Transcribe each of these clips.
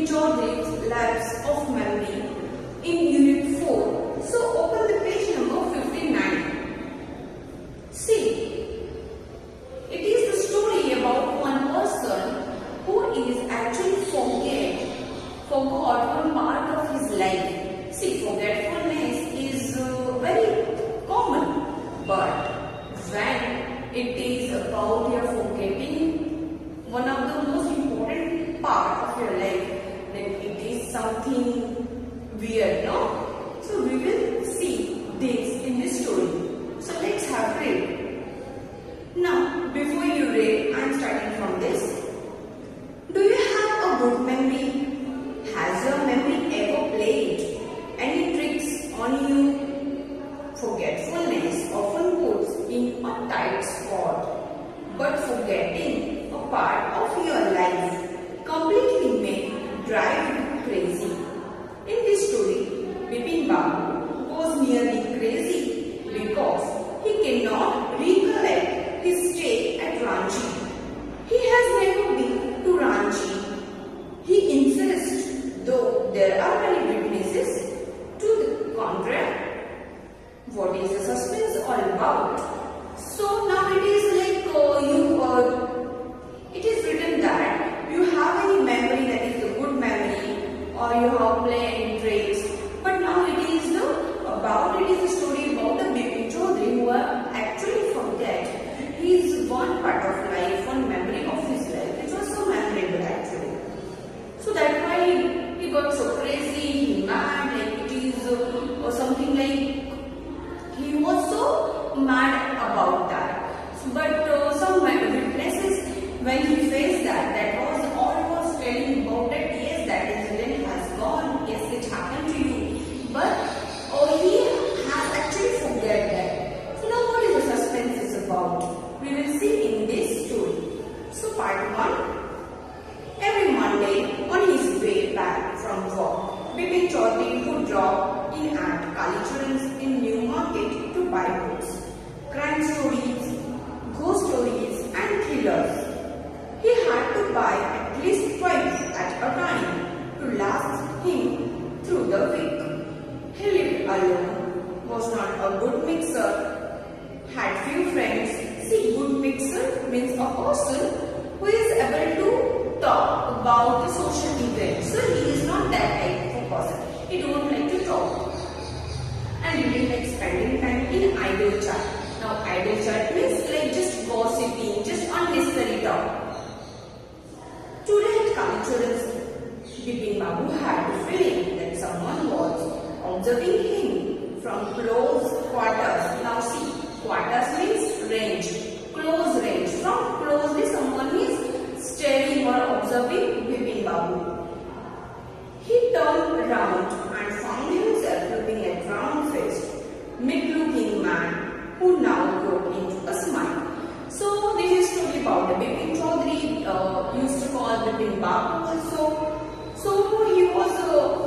Chaudhary's Labs of Memory in Unit 4. So open the page number 59. See, it is the story about one person who is actually forgot one part of his life. See, forgetfulness is very common, but when it is about your forgetting one of the most important part of your life, then it is something weird, no? So we will see this in this story. So let's have read. Now, before you read, I am starting from this. Do you have a good memory? Has your memory ever played any tricks on you? Forgetfulness often puts in a tight spot, but forgetting a part of your life completely may drive you crazy. In this story, Bipin Babu goes nearly crazy because he cannot recollect his stay at Ranchi. He has never been to Ranchi. He insists, though there are many witnesses to the contrary. What is the suspense all about? So now it is like it is written that you have any memory that is a good memory, or you have played tricks. But now it is a story about the Bipin Chaudhary who actually forget his one part of life, one memory of his life, which was so memorable actually. So that's why he got so crazy, he mad, like it is or something like he was so mad about that. But some witnesses, when he faced that was all was telling about that. Yes, that incident has gone. Yes, it happened to you. But he has actually forget that. So now what is the suspense is about? We will see in this story. So part 1. Every Monday on his way back from work, Bipin Chaudhary would drop in at Kalicharan's in New Market to buy books, crime stories, ghost stories and thrillers. He had to buy at least twice at a time to last him through the week. He lived alone, was not a good mixer, had few friends. See, good mixer means a person who is able to talk about the social events. So he is not that type of person. He don't like to talk. And he didn't like spending time in idle chat. Now idle chat means like just gossiping, just unnecessary talk. Today at Kalicharan's, Bipin Babu had the feeling that someone was observing him from close quarters. Now see, quarters means range, close range. From closely someone is staring or observing Bipin Babu. He turned around and found himself looking at round-faced, mid-looking man who now broke into a smile. So this is story about the Bipin Chaudhary, used to call Bipin Babu also. So he was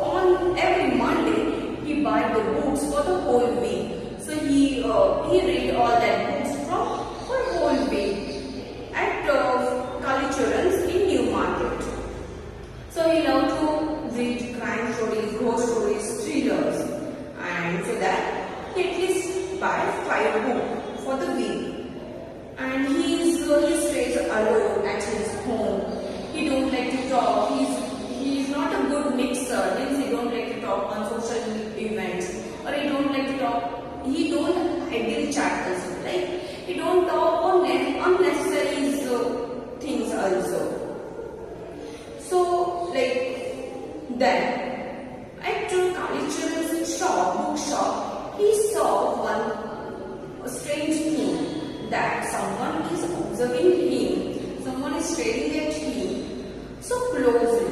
on every Monday he buy the books for the whole week. So he read all that books for whole week at Kalicharan's in New Market. So he loved to read crime stories, ghost stories, thrillers, and so that he at least buy 5 books for the week. And he stays alone at his home. He don't like to talk. He is not a good mixer. Means he don't like to talk on social events, or he don't like to talk. He don't idle chat also. Like he don't talk on unnecessary things also. So like then at Kalicharan's bookshop, he saw one strange thing. That someone is observing him, someone is staring at him so closely.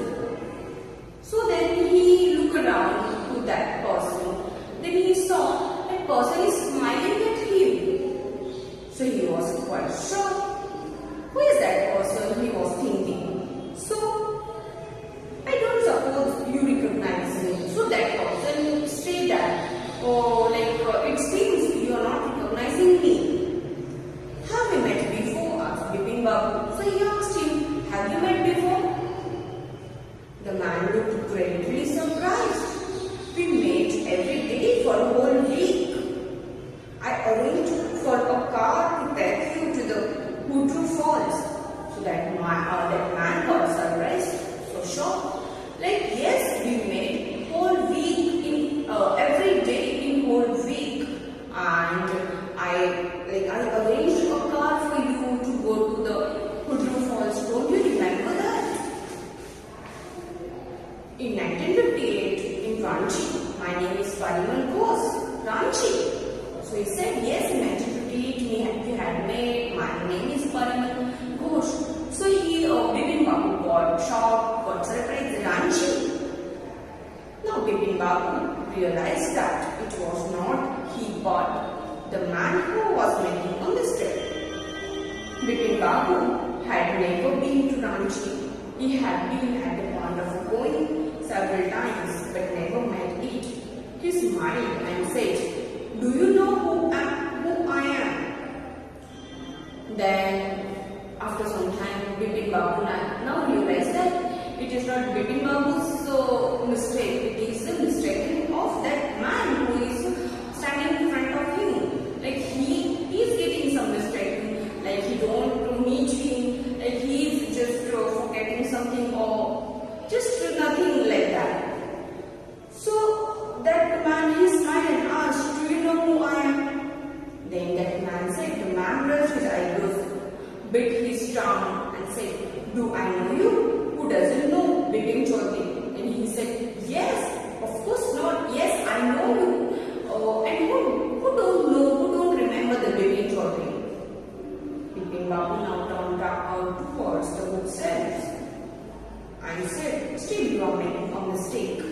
So then he looked around to that person. Then he saw that person is smiling at him. So he was quite shocked. Who is that person? He was thinking. So I don't suppose you recognize me. So that person said that, oh, it seems you are not recognizing me. Have we met before? Asked Bipin Babu. So he asked him, That man got surprised, so shocked. Like, yes, we made whole week in every day in whole week, and I arranged a car for you to go to the Hudru Falls. Don't you remember that? In 1958, in Ranchi, my name is Parimal Ghosh, Ranchi. So he said, yes, in 1958 we had made, my name is Parimal Ghosh. So Bipin Babu got shocked, got surprised, Ranchi. Now Bipin Babu realized that it was not he but the man who was making a mistake. Bipin Babu had never been to Ranchi. He had been at the point of going several times but never met it. He smiled and said, do you know who I am? Then after some time, Bipin Babu now realized that it is not Bipin Babu's mistake, it is the mistake of that man who is standing in front of him. Like he is getting some mistake, like he don't meet him, like he is just forgetting something or just nothing like that. So that man, he smiled and asked, do you know who I am? Then that man said, the man brushed his eyebrows, bit his tongue and said, do I know you? Who doesn't know Bipin Chaudhary? And he said, yes, of course not. Yes, I know you. And who don't know, who don't remember the Bipin Chaudhary? Bipin Babu now turned out towards the bookshelves and said, still you are making a mistake.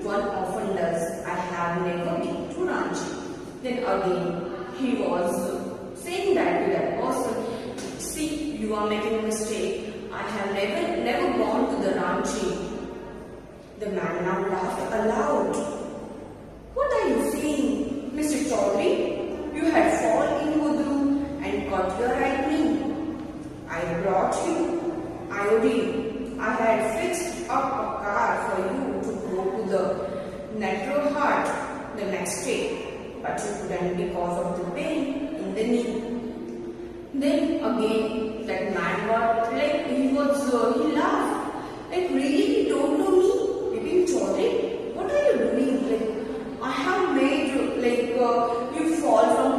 One often does. I have never been to Ranchi. Then again, he was saying that to that person, see, you are making a mistake. I have never gone to the Ranchi. The man now laughed aloud. What are you saying, Mr. Chaudhary? You had fallen in Hudru and cut your right knee. I brought you iodine. I had fixed up a car for you to go to the Netro Heart the next day, but you couldn't because of the pain in the knee. Then again, that man got he laughed. Like, really, you don't know me? Bipin Chaudhary? What are you doing? Like, I have made you fall from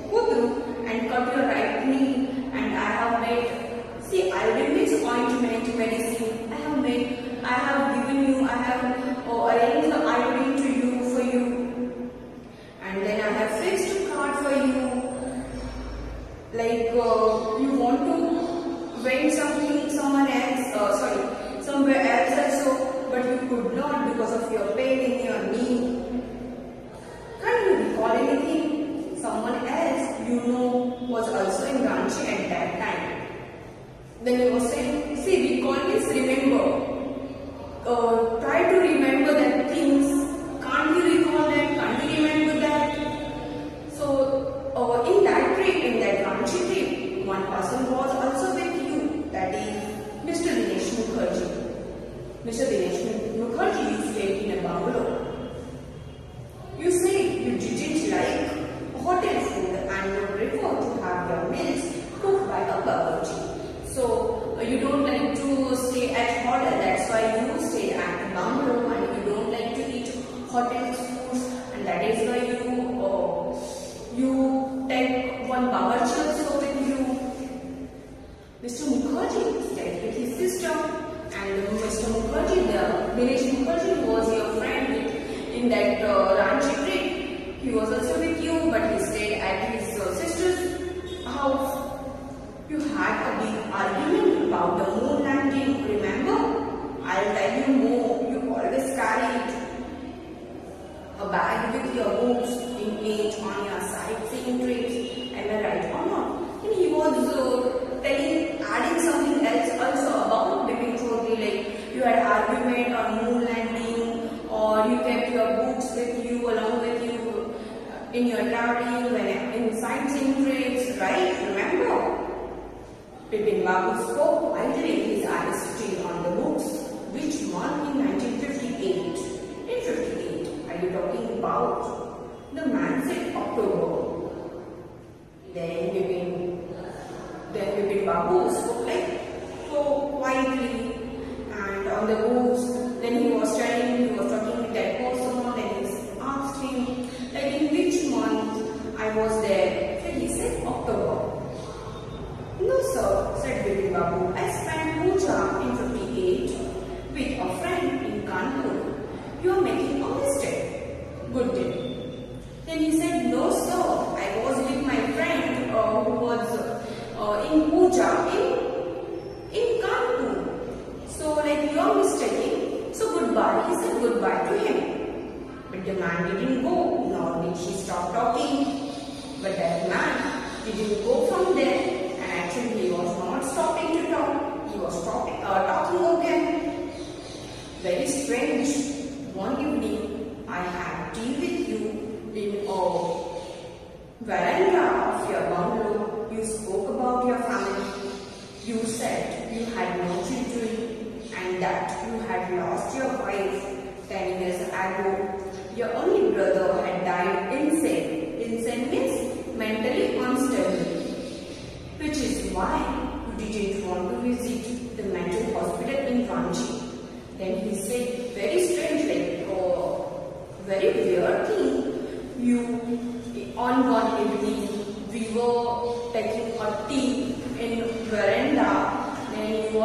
Hudru and cut your right knee, and I have made, see, iodine means ointment, medicine. I have given you, I have arranged the iodine to you for you, and then I have fixed a card for you. Like you want to went somewhere else also, but you could not because of your pain in your knee. Can't you recall anything? Someone else you know was also in Ranchi at that time. Then he was saying, see, recall means remember. Try to remember that things. Can't you recall that? Can't you remember that? So in that Ranchi trip, one person was also with you. That is Mr. Dinesh Mukherjee. Mr. Dinesh Mukherjee, you stayed in a bungalow. You say you didn't like hotel food and would prefer to have your meals cooked by a babaji. So you don't like to stay at hotel, that's why you stay at the bungalow, and you don't like to eat hotel foods, and that is why you take one Barchha also with you. Mr. Mukherjee stayed with his sister, and Mr. Mukherjee, Dinesh Mukherjee was your friend in that Ranchi trip. He was also with you, but he stayed at his sister's house. You had a big argument about the moon landing, remember? I'll tell you more. You always carried a bag with your books in age on your sightseeing trips. Am I right or not? And he was adding something else also about Bipin Chaudhary, like you had argument on moon landing, or you kept your books with you, along with you in your traveling, when in sightseeing trips, right? Remember? Bipin Babu spoke widely, his eyes still on the books. Which month in 1958? In 58, are you talking about? The man said October. Then Bipin Baby Babu spoke like so quietly and on the roofs. Then he was talking with that person, then he asked him like in which month I was there. So he said October. No sir, said Baby Babu. I spent puja in 58 with a friend in Kanpur. You are making a mistake. Good day. Then he said, no sir, I was with my friend who was in puja in Kanpur. So like you are mistaking. So goodbye. He said goodbye to him. But the man didn't go, nor did she stop talking. But that man didn't go from there. Actually, he was not stopping to talk. He was talking again. Very strange. One evening, I had tea with you in a veranda of your bungalow. You spoke about your family. You said you had no children and that you had lost your wife 10 years ago. Your only brother had died insane. Insane means mentally unstable. Which is why you didn't want to visit the mental hospital in Ranchi. Then he said, very strange, like, very weird thing. On one evening, we were taking a tea in veranda. Then you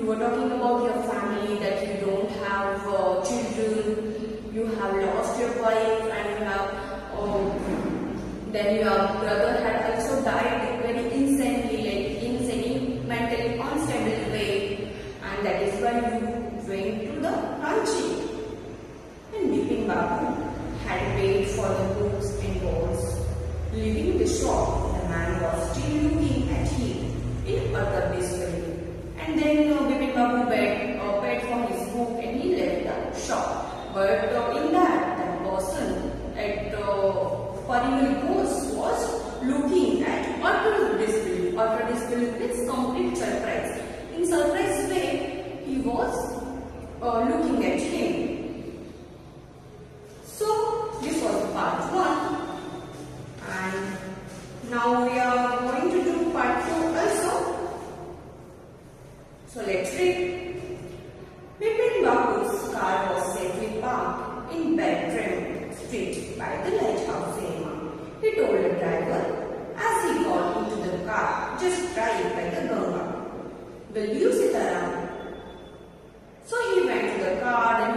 were talking about your family, that you don't have children, you have lost your wife, and you have. Then your brother had also died very insanely, mentally unstable way, and that is why you went to the Ranchi. And Bipin Babu had paid for the books and balls. Leaving the shop, the man was still looking at him in utter disbelief. And then Bipin Babu paid for his book and he left the shop. But in that, the person at Paringal Post was looking at utter disbelief. Utter disbelief means complete surprise. In surprise way, he was looking at him. So, this was part 1. And now we are going to do part 2 also. So, let's read. Bipin Babu's car was safely parked in Bedroom Street by the lighthouse cinema. He told the driver as he got into the car, just drive by the Ganga. Will you sit around? So he went to the car and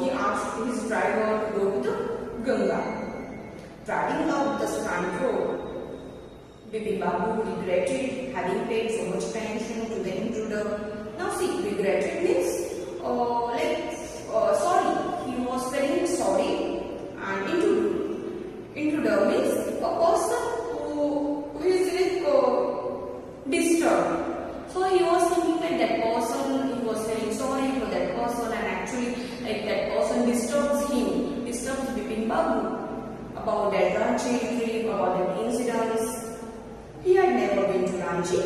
he asked his driver to go to the Ganga. Driving up the Strand Road, Bipin Babu regretted having paid so much attention to the intruder. Now see, regretted means sorry. He was feeling sorry, and intruder means a person who is disturbed. So he was thinking that person, he was feeling sorry for that person, and actually that person disturbs Bipin Babu about that Ranchi trip, about that incidents. He had never been to Ranchi,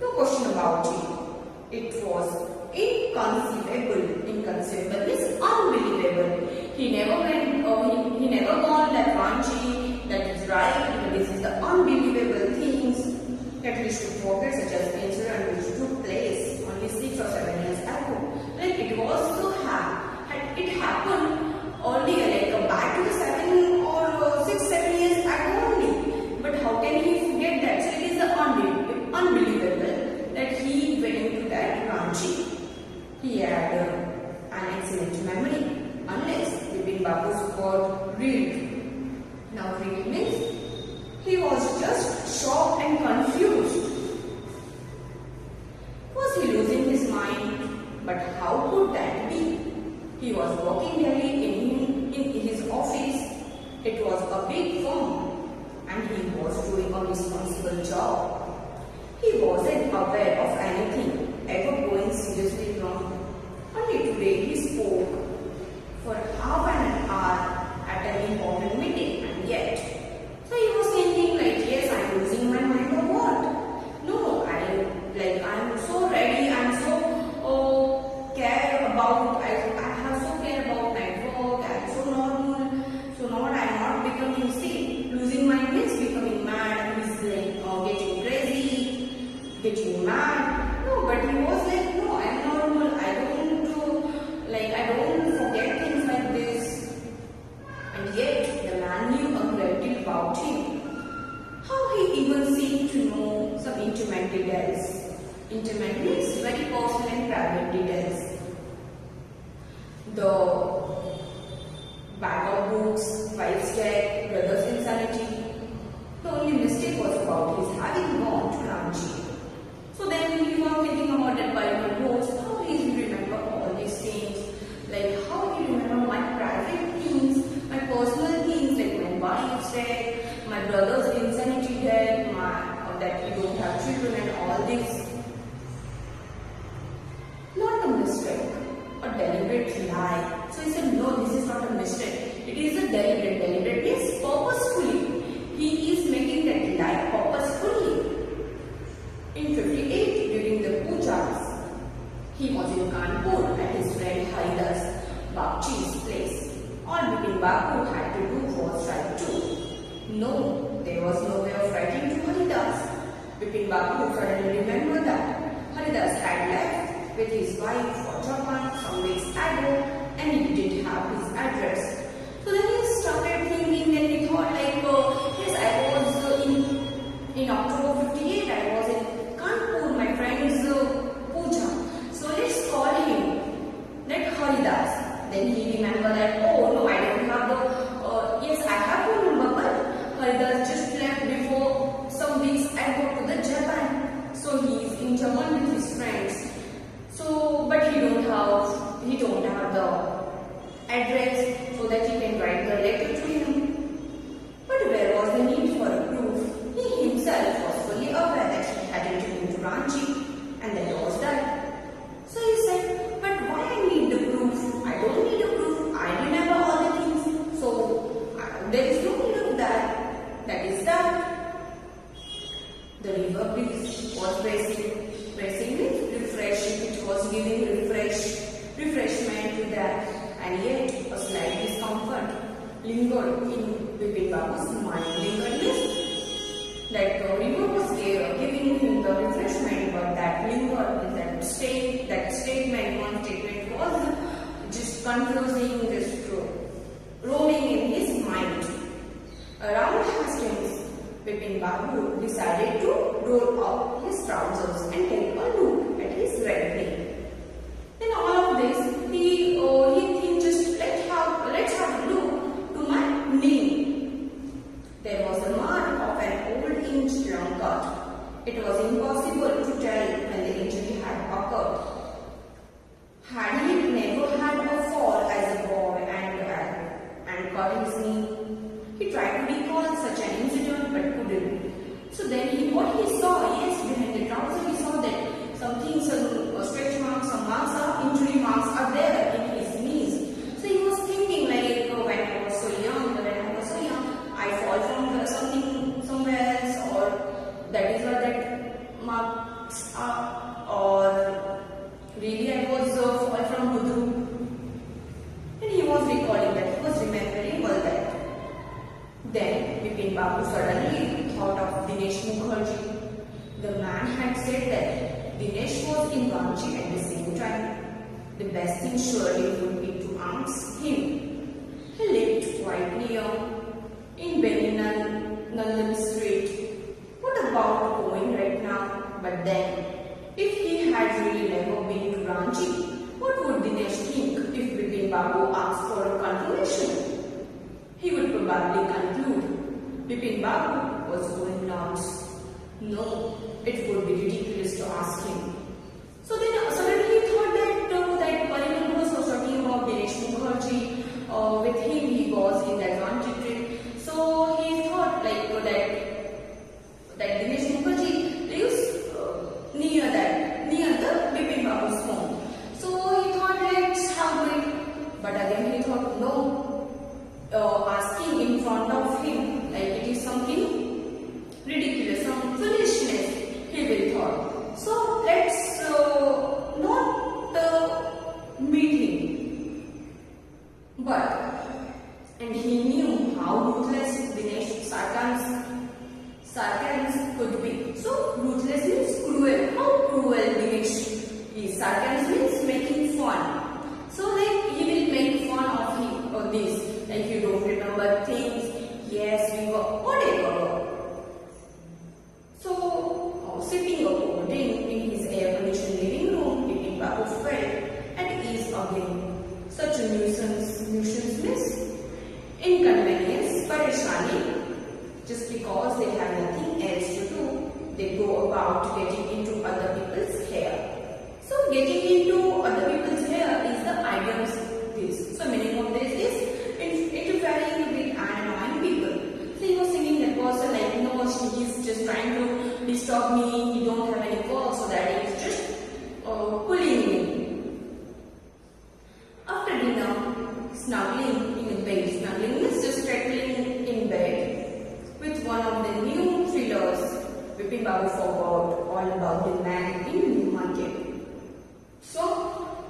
no question about it. It was inconceivable. Inconceivable is unbelievable. He never went, he never gone that Ranchi, that is right, but this is the unbelievable things that we should forget, such as the incident which took place only 6 or 7 years ago. Like it was so it happened earlier, like back to the 7 or 6, 7 years ago only. But how can he forget that? So it is the unbelievable that he went to that Ranchi. He had an excellent memory, unless Bipin Babu's got reeled. Now reeled means he was just shocked and confused. Was he losing his mind? But how could that be? He was working daily in his office. It was a big firm and he was doing a responsible job. He wasn't aware of anything ever going seriously wrong. Only today he spoke for half an hour at an important meeting, and yet. So he was thinking like, yes, I am losing my mind or what? No, I am so ready, I am so care about, I have so care about my work, I am so normal, so not, I am not becoming sick. Losing mind means becoming mad, means getting crazy. intimate details. Intimate means very personal and private details. The bag of books, wife's death, brother's insanity. The only mistake was about his having gone to Ranchi. So then you are thinking about that Parimal Ghost. How he will remember all these things? Like how he remember my private things, my personal things, like my wife's death, my brother's insanity death, that we don't have children and all this. Not a mistake, a deliberate lie. So he said, no, this is not a mistake. It is a deliberate. Deliberate means purposefully. He is making that lie purposefully. In 58, during the pujas, he was in Kanpur at his friend Haridas Bakchi's place. All Bipin Babu had to do was write too. No, there was no way of writing to Haridas. Bipin Babu suddenly remembered that Haridas had left with his wife for Japan some weeks ago and he didn't have his address. So then he started thinking and he thought like, yes, I was in October 58, I was in Kanpur, my friend's puja. So let's call him, that Haridas. Then he remembered that, oh no, I don't have the, yes, I have phone number, but Haridas just left before some weeks ago to the Japan. So he is in Japan with his friends. So, but he don't have the address so that he can write the letter to him. But where was the need for a proof? He himself was fully aware that he hadn't been to Ranchi and that was that. So he said, but why I need the proof? I don't need a proof. I remember all the things. So there is no need of that. That is that. The river breeze was pressing means refreshing. It was giving refreshment to that. And yet a slight discomfort lingered in Bipin Babu's mind. Lingered means that the river was there giving him the refreshment, but that lingered, that statement, one statement was just confusing, just rolling in his mind. Around Hastings, Bipin Babu decided to roll up his trousers and take a look at his red knee. In all of this, he thinks just let's have a look to my knee. There was a mark of an old inch-long cut. It was impossible to tell when the injury had occurred. Had he never had a fall as a boy and cut his knee? He tried to recall such an incident but couldn't. So then what he saw, yes, behind the trouser he saw that some stretch marks, some injury marks are there in his knees. So he was thinking like, when I was so young, I fall from somewhere else, or that is what that marks are, or really I was fall from Hudru. And he was recalling that, he was remembering all that. Then Bipin Babu suddenly thought of Dinesh Mukherjee. The man had said that Dinesh was in Ranchi at the same time. The best thing surely would be to ask him. He lived quite near, in Benny Nandan Street. What about going right now? But then, if he had really never been to Ranchi, what would Dinesh think if Bipin Babu asked for a confirmation? He would probably conclude Bipin Babu was going nuts. No, it would be ridiculous to ask him. So then suddenly he thought that Parimal was talking about Dinesh Mukherjee. With him he was in that Ranchi trip. So he thought like that Dinesh Mukherjee lives near the Bipin Babu's home. So he thought let's have it. But again he thought no. Asking in front of him like it is something ridiculous, some foolishness, he will thought. So let's not meet him. But and he knew how ruthless Dinesh sarcasm could be. So ruthless means cruel. How cruel Dinesh is. Sarcasm means making fun. So like he will make fun of him or this. Like you don't remember things. Yes, we were whatever. So because they have nothing else to do, they go about getting into other people's hair. So getting into other people's hair is the idea of this. So meaning of this is interfering with and annoying people. So he was thinking that person like no, he's just trying to disturb me. He don't have any work, so that he is just pulling me. After dinner, snuggling in bed. Snuggling is just settling in bed with one of the new thrillers. Vipin Babu forgot all about the man in New Market. So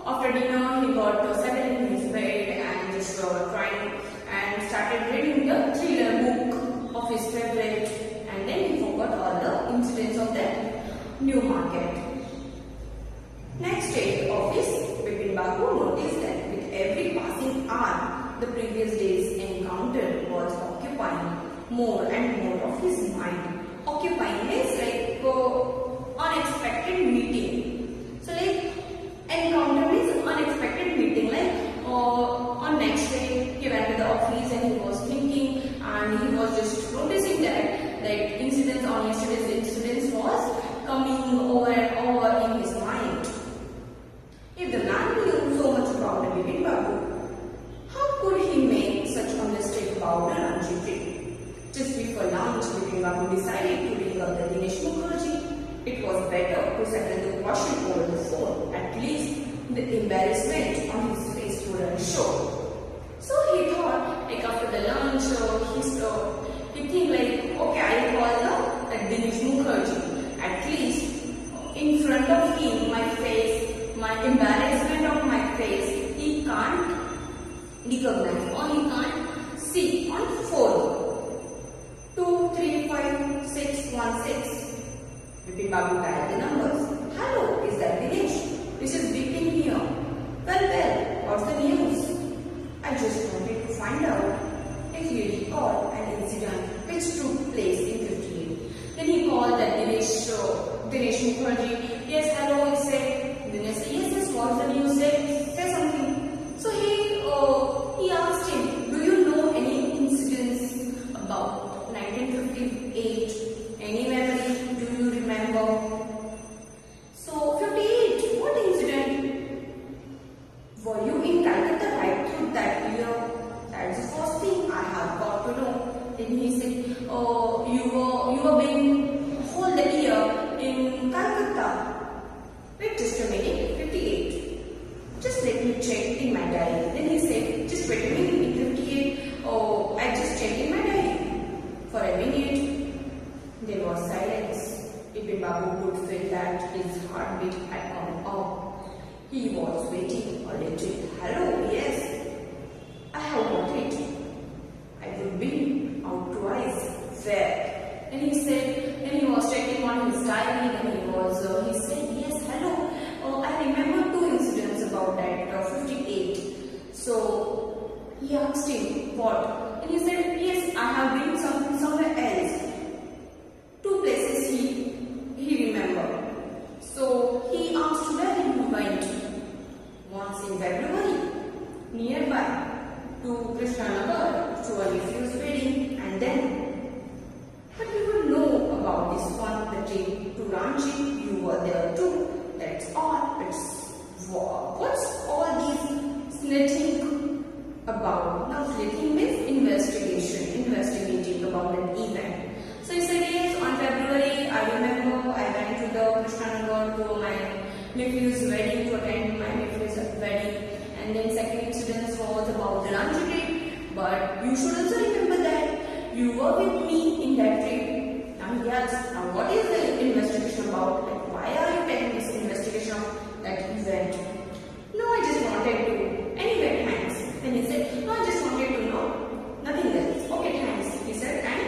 after dinner, he got settled in his bed and just trying and started reading the thriller book of his favorite, and then he forgot all the incidents of that New Market. Next day at office, Vipin Babu noticed that with every passing hour, the previous day's encounter was occupying more and more of his mind. Occupying is like unexpected meeting. So like encounter means unexpected meeting. Like on next day, he went to the office and he was thinking, and he was just noticing that incidents on yesterday's incidents was coming over and over in his mind. If the man knew so much about the Vipin Babu, how could he make such a mistake about the lunch trip? Just before lunch, Vipin Babu decided to ring up the Dinesh Mukherjee. It was better to settle the question over the phone. At least the embarrassment on his face wouldn't show. So he thought, like after the lunch, he think like, okay, I'll call the Dinesh Mukherjee. At least in front of him, my face, my embarrassment of my face, he can't recognize or he can't see on phone. 235616. Vipin Babu dialed the numbers. Hello, is that Dinesh? This is Vipin here. Well, what's the news? I just wanted to find out if you recall an incident which took place in 58. Then he called that Dinesh Mukherjee. Yes, hello, he said. Dinesh said, yes, what's the news? Say something. So he asked him, do you know any incidents about 1958? Any memory? Do you remember? So 58, what incident? Were you in Calcutta right through that year? That's the first thing I have got to know. Then he said, oh, you were being whole the year in Calcutta. Wait just a minute, 58. Just let me check in my diary. Then he said, just wait a minute, in 58, oh, I just checked in my diary. For a minute, there was silence. Vipin Babu could feel that his heartbeat had gone up. He was waiting a little. Hello, yes. I have got it. I would be out twice. Fair. And he said, then he was checking on his diary and he said, yes, hello. I remember two incidents about that 58. So he asked him, what? And he said, yes, I have been somewhere else. Two places he remembered. So he asked where he went. Once in February, nearby to Krishnanagar to a nephew's wedding, and then. But you would know about this one, the trip to Ranchi. You were there too. That's all. What's all these slitting about? Now slitting means investigating about an event. So he said, yes, on February, I remember I went to the Krishnanagar to my nephew's wedding, to attend my nephew's wedding. And then second incident was about the Ranchi trip. But you should also remember that you were with me in that trip. Now yes, now what is the investigation about? Like, why are you taking this investigation of that event? No, I just wanted to. Anyway, thanks. Then he said, no, I just wanted to know. Nothing else. Okay, thanks. He said, and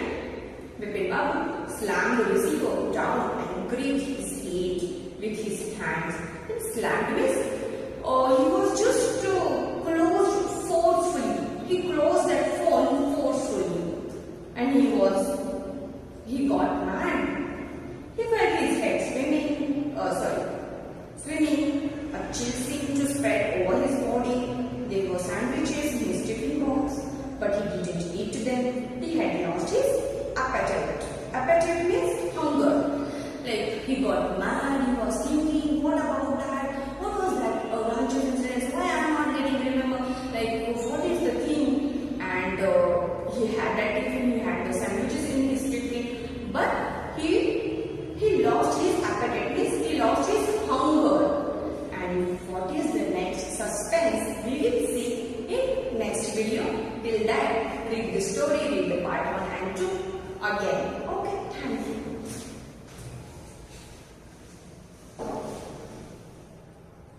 Vipin Babu slammed the receiver down and gripped his head with his hands. Then slammed his. He was just closed forcefully. He closed that phone forcefully. And he got mad. He felt his head swimming. A chill seemed to spread over his body. There were sandwiches in his tiffin box, but he didn't eat them. He had lost his appetite. Till then, read the story, read the part 1 and 2 again. Okay, thank you.